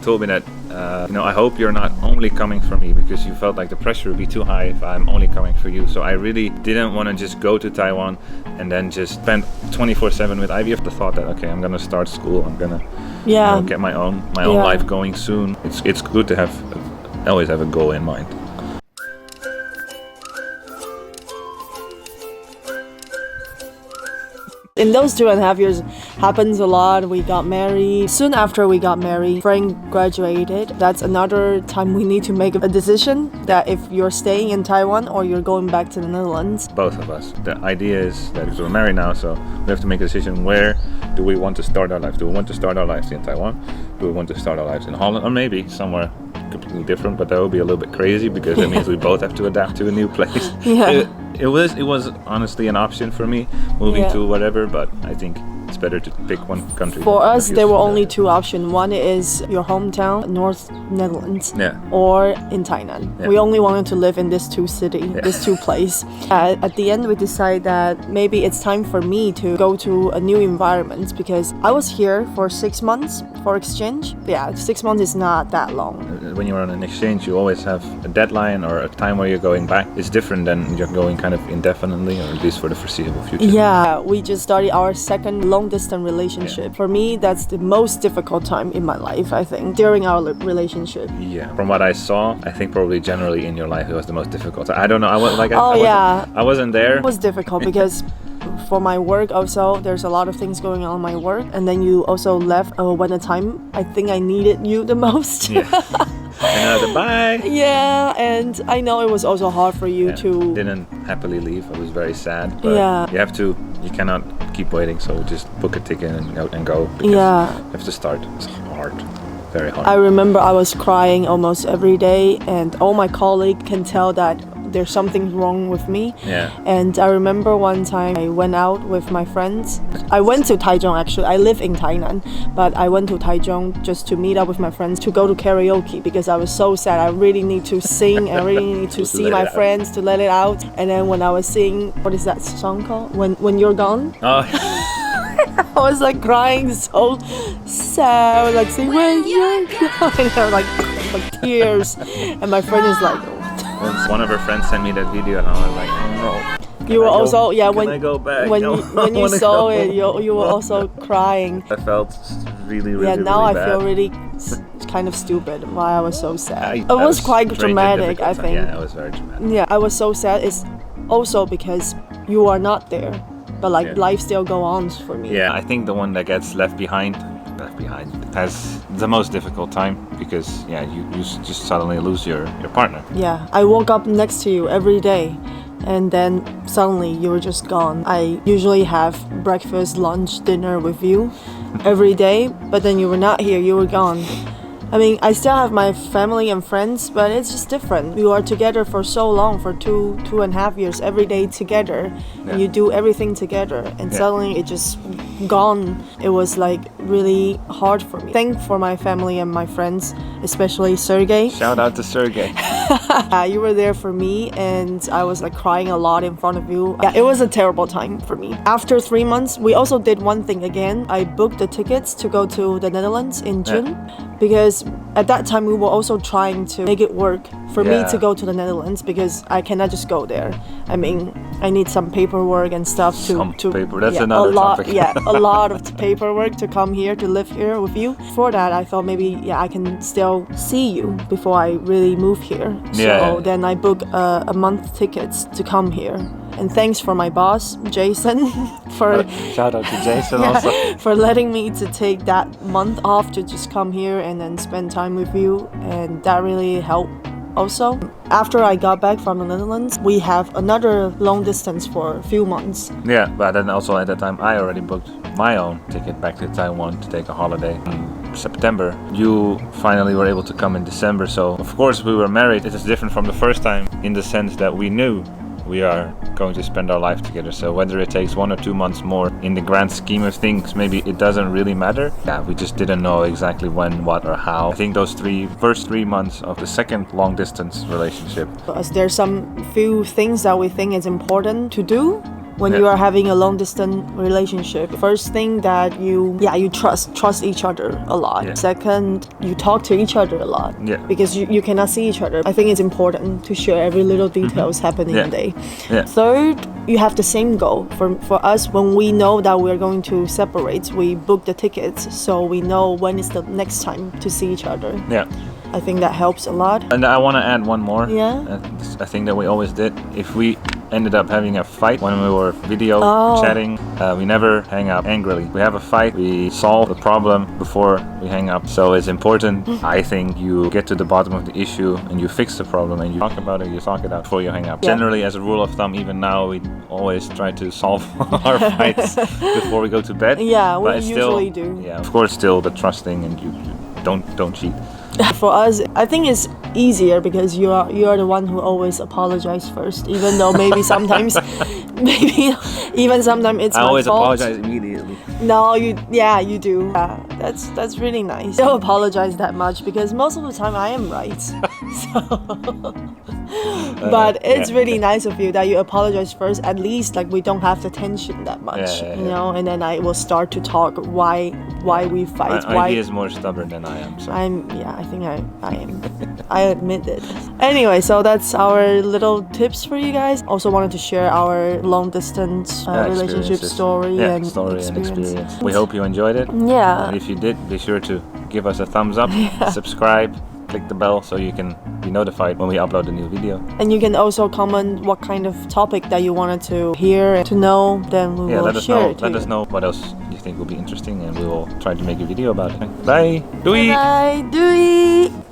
told me that, I hope you're not only coming for me because you felt like the pressure would be too high if I'm only coming for you. So I really didn't want to just go to Taiwan and then just spend 24/7 with Ivy. The thought that, okay, I'm going to start school, I'm going to get my own life going soon. It's good to always have a goal in mind. In those 2.5 years, happens a lot. We got married. Soon after we got married, Frank graduated. That's another time we need to make a decision that if you're staying in Taiwan or you're going back to the Netherlands. Both of us. The idea is that we're married now, so we have to make a decision. Where do we want to start our life? Do we want to start our lives in Taiwan? Do we want to start our lives in Holland? Or maybe somewhere completely different, but that would be a little bit crazy because that means we both have to adapt to a new place. It was honestly an option for me moving to whatever, but I think it's better to pick one country. For us, there were only two options. One is your hometown, North Netherlands, or in Tainan. We only wanted to live in these two cities, these two places. At the end, we decided that maybe it's time for me to go to a new environment because I was here for 6 months for exchange. 6 months is not that long. When you're on an exchange, you always have a deadline or a time where you're going back. It's different than you're going kind of indefinitely, or at least for the foreseeable future. Yeah, we just started our second long-distance relationship. For me, that's the most difficult time in my life, I think, during our relationship. Yeah, from what I saw, I think probably generally in your life it was the most difficult. I don't know. I wasn't there. It was difficult because for my work also, there's a lot of things going on in my work, and then you also left when the time I think I needed you the most. Bye. Yeah, and I know it was also hard for you to. Didn't happily leave. I was very sad. But you cannot keep waiting. So just book a ticket and go. You have to start. It's hard. Very hard. I remember I was crying almost every day, and all my colleagues can tell that there's something wrong with me. And I remember one time I went out with my friends. I went to Taichung actually. I live in Tainan, but I went to Taichung just to meet up with my friends to go to karaoke because I was so sad. I really need to sing. I really need to see my friends to let it out. And then when I was singing, what is that song called? When You're Gone? Oh. I was like crying so sad. I was like saying when you're gone, and I was like tears. And my friend is like. One of her friends sent me that video and I was like, oh no. You were also when I go back? When you saw it, you were also crying. I felt really now really I bad. feel really kind of stupid why I was so sad. It was quite dramatic, I think. Yeah, it was very dramatic. Yeah, I was so sad. It's also because you are not there, but life still go on for me. Yeah, I think the one that gets left behind has the most difficult time because you just suddenly lose your partner. Yeah, I woke up next to you every day and then suddenly you were just gone. I usually have breakfast, lunch, dinner with you every day, but then you were not here, you were gone. I mean, I still have my family and friends, but it's just different. You are together for so long, for 2.5 years, every day together, and you do everything together, and suddenly it just gone. It was like really hard for me. Thank for my family and my friends, especially Sergey. Shout out to Sergey. You were there for me, and I was like crying a lot in front of you. Yeah, it was a terrible time for me. After 3 months, we also did one thing again. I booked the tickets to go to the Netherlands in June. Because at that time we were also trying to make it work for me to go to the Netherlands because I cannot just go there. I mean, I need some paperwork and stuff to paper. That's another topic. A lot of paperwork to come here to live here with you. For that, I thought maybe I can still see you before I really move here. So then I booked a month tickets to come here. And thanks for my boss, Jason, for shout out to Jason also for letting me to take that month off to just come here and then spend time with you, and that really helped. Also, after I got back from the Netherlands, we have another long distance for a few months. Yeah, but then also at that time I already booked my own ticket back to Taiwan to take a holiday in September. You finally were able to come in December, so of course we were married. It is different from the first time in the sense that we knew we are going to spend our life together. So whether it takes 1 or 2 months more, in the grand scheme of things, maybe it doesn't really matter. Yeah, we just didn't know exactly when, what, or how. I think those first 3 months of the second long distance relationship. There's some few things that we think is important to do when you are having a long distance relationship. First thing that you trust each other a lot. Yeah. Second, you talk to each other a lot. Yeah. Because you cannot see each other. I think it's important to share every little details happening in the day. Yeah. Third, you have the same goal. For us, when we know that we're going to separate, we book the tickets so we know when is the next time to see each other. Yeah. I think that helps a lot. And I want to add one more. Yeah. I think that we always did. If we ended up having a fight when we were video chatting, we never hang up angrily. We have a fight, we solve the problem before we hang up. So it's important, I think, you get to the bottom of the issue and you fix the problem and you talk about it, you talk it out before you hang up. Yeah. Generally, as a rule of thumb, even now, we always try to solve our fights before we go to bed. Yeah, but we it's usually still, do. Yeah, of course, still the trusting and you don't cheat. For us, I think it's easier because you are the one who always apologize first, even though maybe sometimes it's I my always fault. apologize immediately. No, you do. Yeah, that's really nice. Don't apologize that much because most of the time I am right. But it's really nice of you that you apologize first. At least like we don't have the tension that much, you know. And then I will start to talk why we fight. Ivy is more stubborn than I am. So. I think I am. I admit it. Anyway, so that's our little tips for you guys. Also wanted to share our long distance relationship story and experience. We hope you enjoyed it. Yeah. And if you did, be sure to give us a thumbs up, subscribe, click the bell so you can be notified when we upload a new video. And you can also comment what kind of topic that you wanted to hear and to know, then we will share it. Let us know what else you think will be interesting and we will try to make a video about it. Bye! Doei! Bye! Doei!